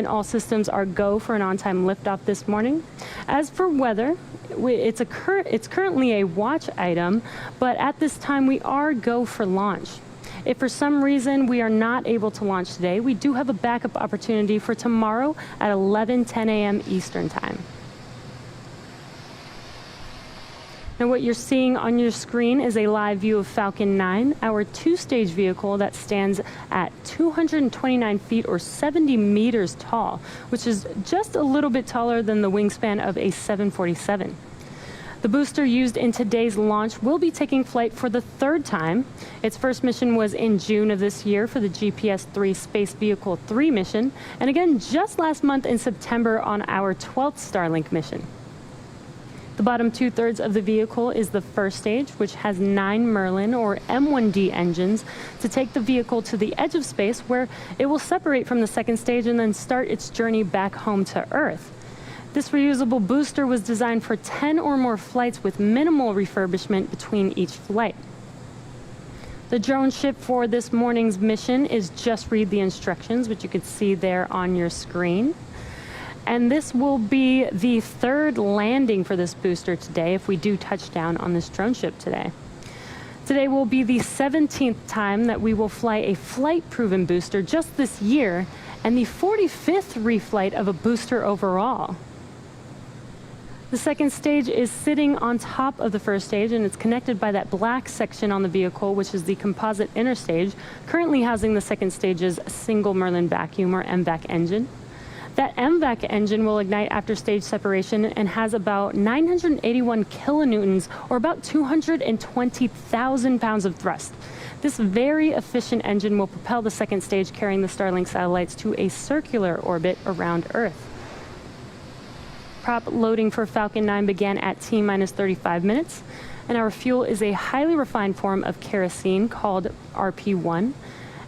and all systems are go for an on-time liftoff this morning. As for weather, it's currently a watch item, but at this time we are go for launch. If for some reason we are not able to launch today, we do have a backup opportunity for tomorrow at 11:10 a.m. Eastern Time. Now what you're seeing on your screen is a live view of Falcon 9, our two-stage vehicle that stands at 229 feet or 70 meters tall, which is just a little bit taller than the wingspan of a 747. The booster used in today's launch will be taking flight for the third time. Its first mission was in June of this year for the GPS-3 Space Vehicle 3 mission, and again just last month in September on our 12th Starlink mission. The bottom two-thirds of the vehicle is the first stage, which has 9 Merlin or M1D engines to take the vehicle to the edge of space, where it will separate from the second stage and then start its journey back home to Earth. This reusable booster was designed for 10 or more flights with minimal refurbishment between each flight. The drone ship for this morning's mission is Just Read the Instructions, which you can see there on your screen. And this will be the third landing for this booster today if we do touch down on this drone ship today. Today will be the 17th time that we will fly a flight-proven booster just this year, and the 45th reflight of a booster overall. The second stage is sitting on top of the first stage, and it's connected by that black section on the vehicle, which is the composite inner stage, currently housing the second stage's single Merlin vacuum or MVAC engine. That MVAC engine will ignite after stage separation and has about 981 kilonewtons, or about 220,000 pounds of thrust. This very efficient engine will propel the second stage, carrying the Starlink satellites to a circular orbit around Earth. Prop loading for Falcon 9 began at T-minus 35 minutes, and our fuel is a highly refined form of kerosene called RP1,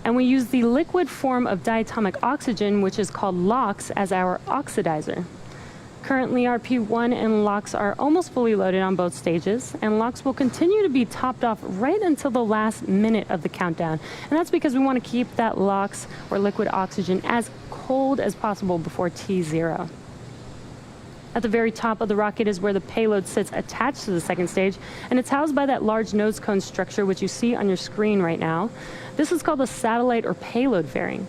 and we use the liquid form of diatomic oxygen, which is called LOX, as our oxidizer. Currently, RP1 and LOX are almost fully loaded on both stages, and LOX will continue to be topped off right until the last minute of the countdown, and that's because we want to keep that LOX, or liquid oxygen, as cold as possible before T0. At the very top of the rocket is where the payload sits attached to the second stage, and it's housed by that large nose cone structure which you see on your screen right now. This is called a satellite or payload fairing.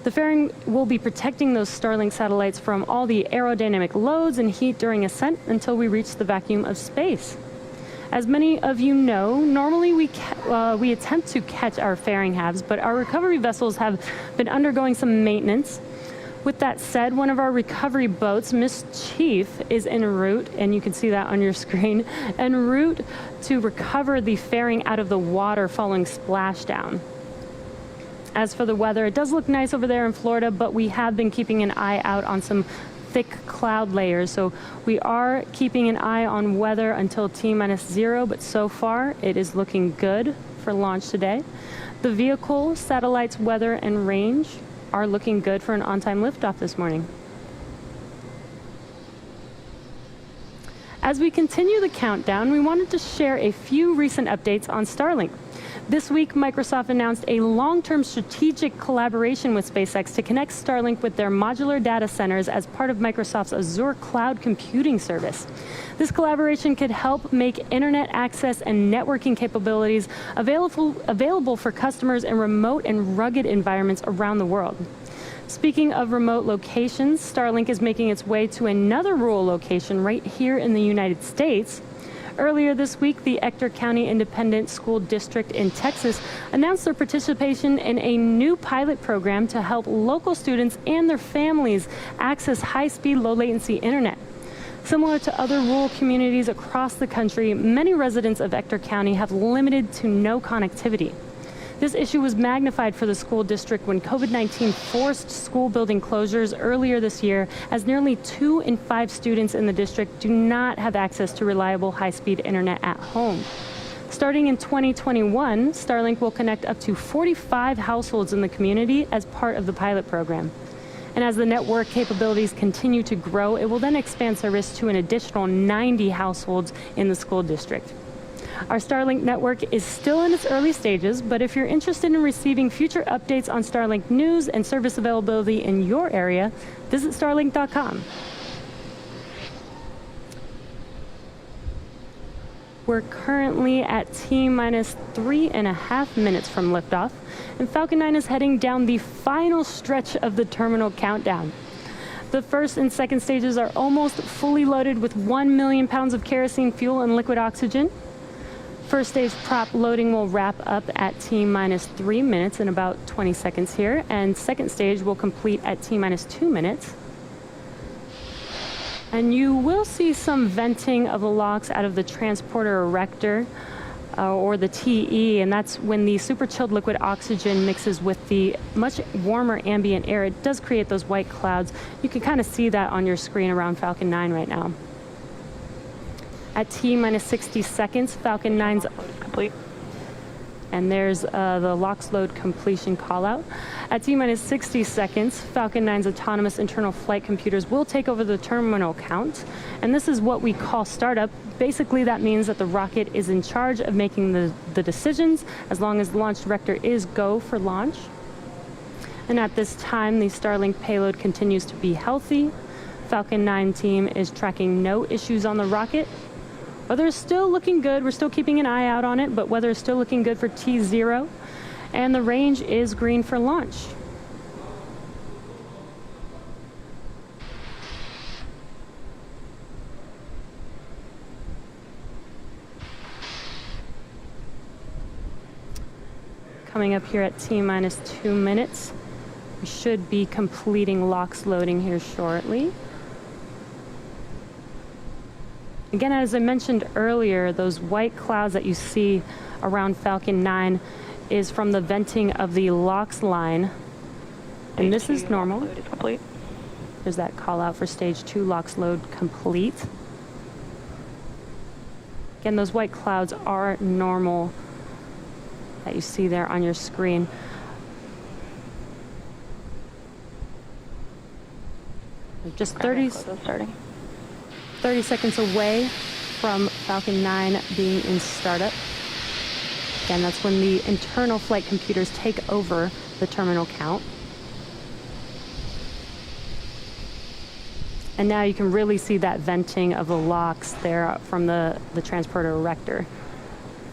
The fairing will be protecting those Starlink satellites from all the aerodynamic loads and heat during ascent until we reach the vacuum of space. As many of you know, normally we attempt to catch our fairing halves, but our recovery vessels have been undergoing some maintenance. With that said, one of our recovery boats, Miss Chief, is en route, and you can see that on your screen, en route to recover the fairing out of the water following splashdown. As for the weather, it does look nice over there in Florida, but we have been keeping an eye out on some thick cloud layers, so we are keeping an eye on weather until T-minus 0, but so far it is looking good for launch today. The vehicle, satellites, weather, and range are looking good for an on-time liftoff this morning. As we continue the countdown, we wanted to share a few recent updates on Starlink. This week, Microsoft announced a long-term strategic collaboration with SpaceX to connect Starlink with their modular data centers as part of Microsoft's Azure cloud computing service. This collaboration could help make internet access and networking capabilities available for customers in remote and rugged environments around the world. Speaking of remote locations, Starlink is making its way to another rural location right here in the United States. Earlier this week, the Ector County Independent School District in Texas announced their participation in a new pilot program to help local students and their families access high-speed, low-latency internet. Similar to other rural communities across the country, many residents of Ector County have limited to no connectivity. This issue was magnified for the school district when COVID-19 forced school building closures earlier this year, as nearly 2 in 5 students in the district do not have access to reliable high-speed internet at home. Starting in 2021, Starlink will connect up to 45 households in the community as part of the pilot program. And as the network capabilities continue to grow, it will then expand service to an additional 90 households in the school district. Our Starlink network is still in its early stages, but if you're interested in receiving future updates on Starlink news and service availability in your area, visit starlink.com. We're currently at T-minus 3.5 minutes from liftoff, and Falcon 9 is heading down the final stretch of the terminal countdown. The first and second stages are almost fully loaded with 1 million pounds of kerosene fuel and liquid oxygen. First stage prop loading will wrap up at T-minus 3 minutes in about 20 seconds here, and second stage will complete at T-minus 2 minutes. And you will see some venting of the LOX out of the transporter erector, or the TE, and that's when the super chilled liquid oxygen mixes with the much warmer ambient air. It does create those white clouds. You can kind of see that on your screen around Falcon 9 right now. At T-minus 60 seconds, Falcon 9's complete. And there's the LOX load completion call out. At T-minus 60 seconds, Falcon 9's autonomous internal flight computers will take over the terminal count. And this is what we call startup. Basically, that means that the rocket is in charge of making the decisions as long as the launch director is go for launch. And at this time, the Starlink payload continues to be healthy. Falcon 9 team is tracking no issues on the rocket. Weather is still looking good. We're still keeping an eye out on it, but weather is still looking good for T0. And the range is green for launch. Coming up here at T-minus 2 minutes, we should be completing LOX loading here shortly. Again, as I mentioned earlier, those white clouds that you see around Falcon 9 is from the venting of the LOX line. And this is normal. There's that call out for stage 2 LOX load complete. Again, those white clouds are normal that you see there on your screen. Just 30 seconds away from Falcon 9 being in startup. Again, that's when the internal flight computers take over the terminal count. And now you can really see that venting of the LOX there from the transporter erector.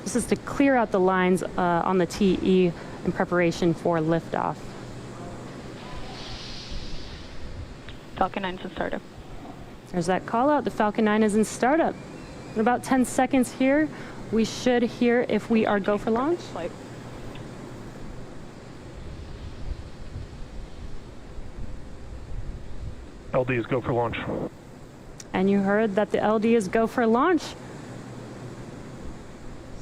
This is to clear out the lines on the TE in preparation for liftoff. Falcon 9's in startup. There's that call out. The Falcon 9 is in startup. In about 10 seconds here, we should hear if we are go for launch. LD is go for launch. And you heard that the LD is go for launch.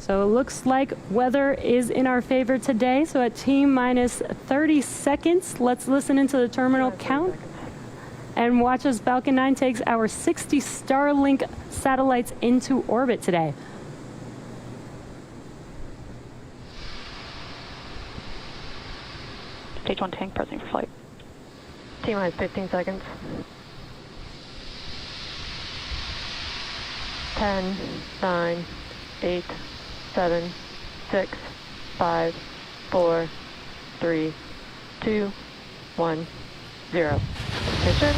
So it looks like weather is in our favor today. So at T-minus 30 seconds, let's listen into the terminal count and watch as Falcon 9 takes our 60 Starlink satellites into orbit today. Stage 1 tank pressing for flight. T-minus 15 seconds. 10, 9, 8, 7, 6, 5, 4, 3, 2, 1, 0. Ignition.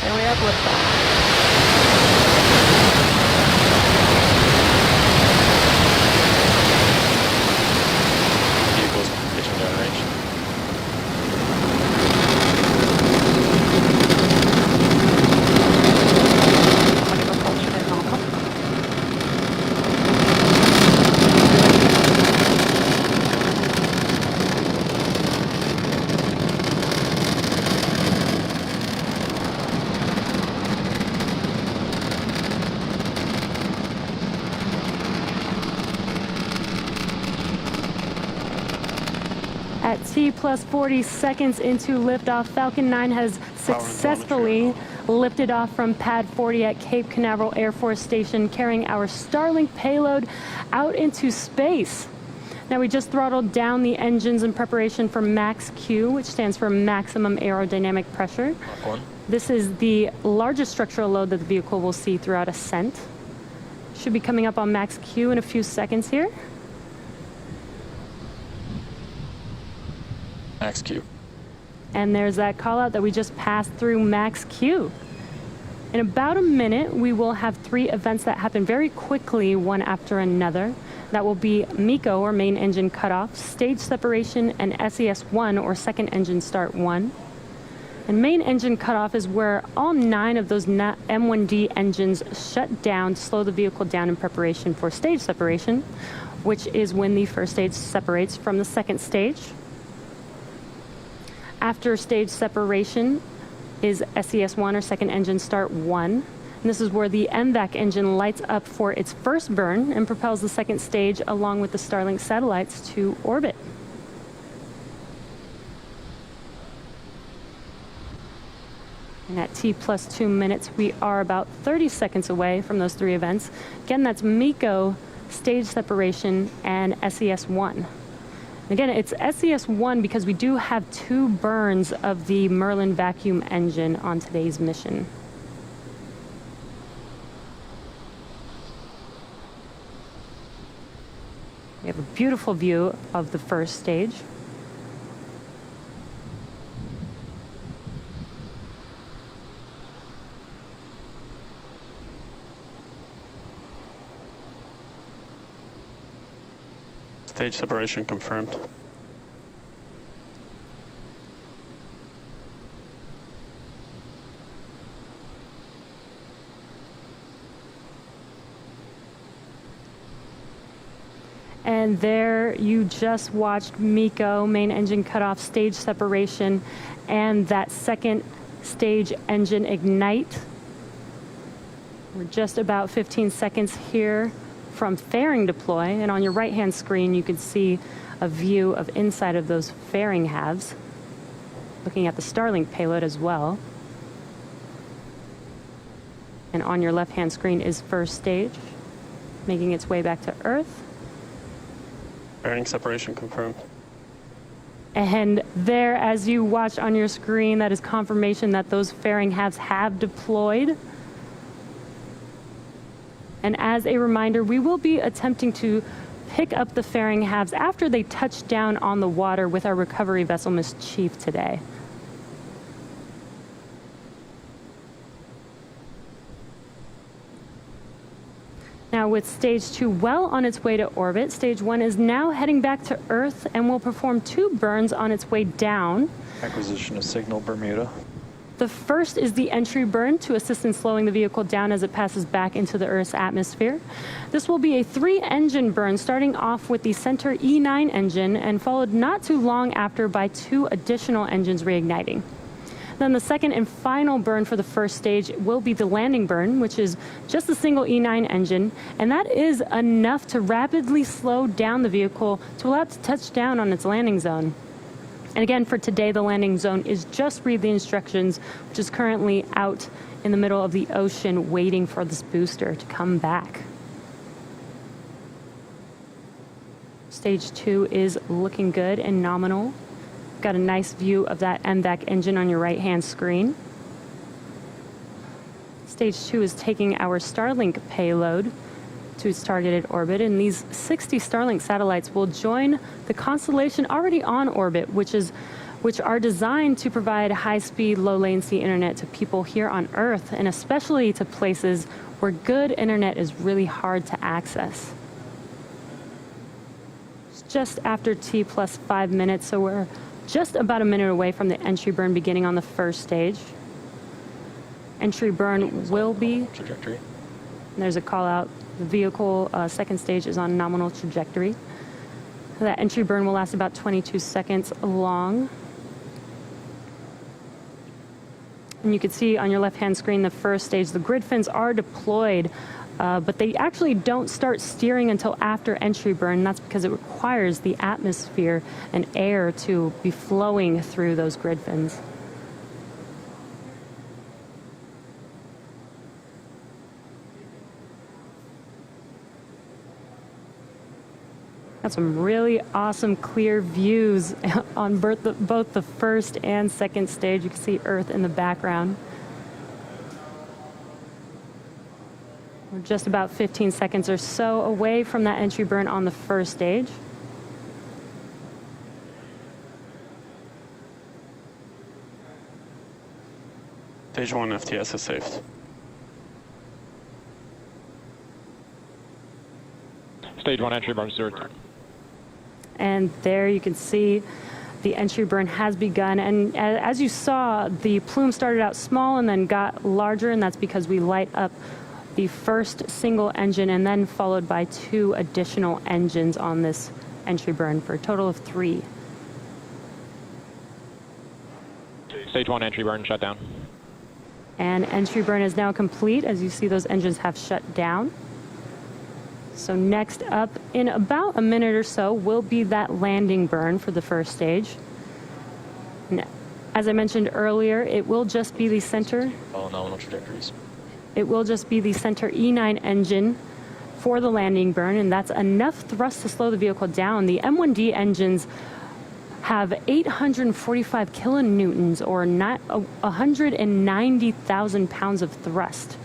And we have liftoff. At T plus 40 seconds into liftoff, Falcon 9 has successfully lifted off from Pad 40 at Cape Canaveral Air Force Station, carrying our Starlink payload out into space. Now we just throttled down the engines in preparation for Max Q, which stands for maximum aerodynamic pressure. This is the largest structural load that the vehicle will see throughout ascent. Should be coming up on max Q in a few seconds here. Max Q. And there's that call out that we just passed through max Q. In about a minute, we will have 3 events that happen very quickly, one after another. That will be MECO, or main engine cutoff, stage separation, and SES1, or second engine start 1. And main engine cutoff is where all 9 of those M1D engines shut down, slow the vehicle down in preparation for stage separation, which is when the first stage separates from the second stage. After stage separation is SES1, or second engine start 1. And this is where the MVAC engine lights up for its first burn and propels the second stage along with the Starlink satellites to orbit. And at T plus 2 minutes, we are about 30 seconds away from those 3 events. Again, that's MECO, stage separation, and SES1. Again, it's SES1 because we do have 2 burns of the Merlin vacuum engine on today's mission. We have a beautiful view of the first stage. Stage separation confirmed. And there you just watched MECO, main engine cutoff, stage separation, and that second stage engine ignite. We're just about 15 seconds here from fairing deploy, and on your right-hand screen you can see a view of inside of those fairing halves, looking at the Starlink payload as well. And on your left-hand screen is first stage, making its way back to Earth. Fairing separation confirmed. And there, as you watch on your screen, that is confirmation that those fairing halves have deployed. And as a reminder, we will be attempting to pick up the fairing halves after they touch down on the water with our recovery vessel, Miss Chief, today. Now, with stage 2 well on its way to orbit, stage 1 is now heading back to Earth and will perform 2 burns on its way down. Acquisition of signal Bermuda. The first is the entry burn to assist in slowing the vehicle down as it passes back into the Earth's atmosphere. This will be a 3-engine burn, starting off with the center E9 engine and followed not too long after by 2 additional engines reigniting. Then the second and final burn for the first stage will be the landing burn, which is just a single E9 engine, and that is enough to rapidly slow down the vehicle to allow it to touch down on its landing zone. And again, for today, the landing zone is just read the instructions, which is currently out in the middle of the ocean waiting for this booster to come back. Stage 2 is looking good and nominal. Got a nice view of that MVAC engine on your right-hand screen. Stage 2 is taking our Starlink payload to its targeted orbit, and these 60 Starlink satellites will join the constellation already on orbit, which are designed to provide high-speed, low-latency internet to people here on Earth, and especially to places where good internet is really hard to access. It's just after T plus 5 minutes, so we're just about a minute away from the entry burn beginning on the first stage. Entry burn will be... Trajectory. There's a call out. The vehicle second stage is on nominal trajectory. That entry burn will last about 22 seconds long. And you can see on your left-hand screen the first stage, the grid fins are deployed, but they actually don't start steering until after entry burn. That's because it requires the atmosphere and air to be flowing through those grid fins. Got some really awesome clear views on both the first and second stage. You can see Earth in the background. We're just about 15 seconds or so away from that entry burn on the first stage. Stage 1 FTS is saved. Stage 1 entry burn steward. And there you can see the entry burn has begun. And as you saw, the plume started out small and then got larger, and that's because we light up the first single engine and then followed by 2 additional engines on this entry burn for a total of 3. Stage 1 entry burn shut down. And entry burn is now complete. As you see, those engines have shut down. So next up, in about a minute or so, will be that landing burn for the first stage. And as I mentioned earlier, it will just be the center. Follow nominal trajectories. It will just be the center E9 engine for the landing burn, and that's enough thrust to slow the vehicle down. The M1D engines have 845 kilonewtons, or 190,000 pounds of thrust.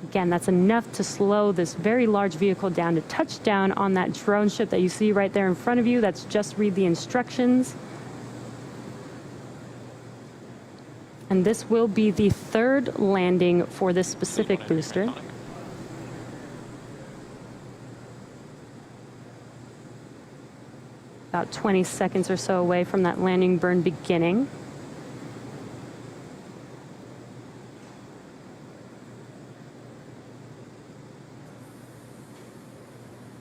Again, that's enough to slow this very large vehicle down to touchdown on that drone ship that you see right there in front of you. That's just read the instructions. And this will be the 3rd landing for this specific booster. About 20 seconds or so away from that landing burn beginning.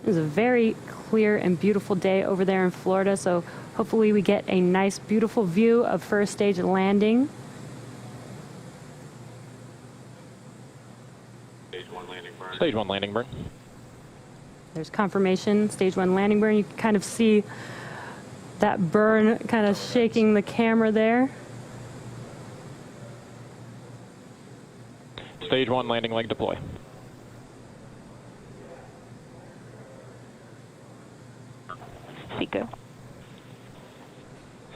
It was a very clear and beautiful day over there in Florida, so hopefully we get a nice, beautiful view of first stage landing. Stage 1 landing burn. There's confirmation, stage 1 landing burn. You can kind of see that burn kind of shaking the camera there. Stage 1 landing leg deploy. Seco.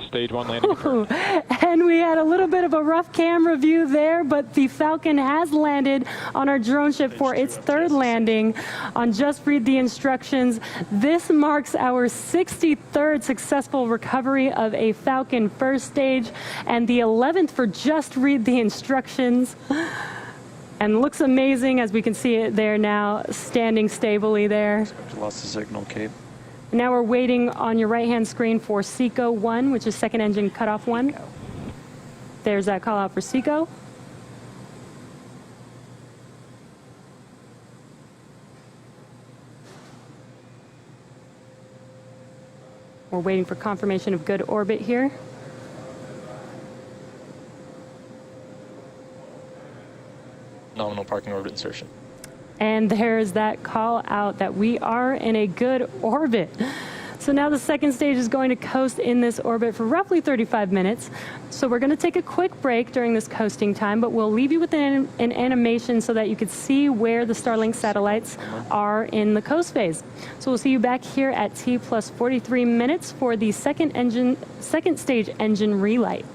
Stage 1 landing confirmed. And we had a little bit of a rough camera view there, but the Falcon has landed on our drone ship for its 3rd landing on Just Read the Instructions. This marks our 63rd successful recovery of a Falcon first stage and the 11th for Just Read the Instructions. And looks amazing as we can see it there now, standing stably there. Lost the signal, Cape. Now we're waiting on your right-hand screen for SECO 1, which is second engine cutoff 1. There's that call out for SECO. We're waiting for confirmation of good orbit here. Nominal parking orbit insertion. And there's that call out that we are in a good orbit. So now the second stage is going to coast in this orbit for roughly 35 minutes. So we're going to take a quick break during this coasting time, but we'll leave you with an animation so that you can see where the Starlink satellites are in the coast phase. So we'll see you back here at T plus 43 minutes for the second stage engine relight.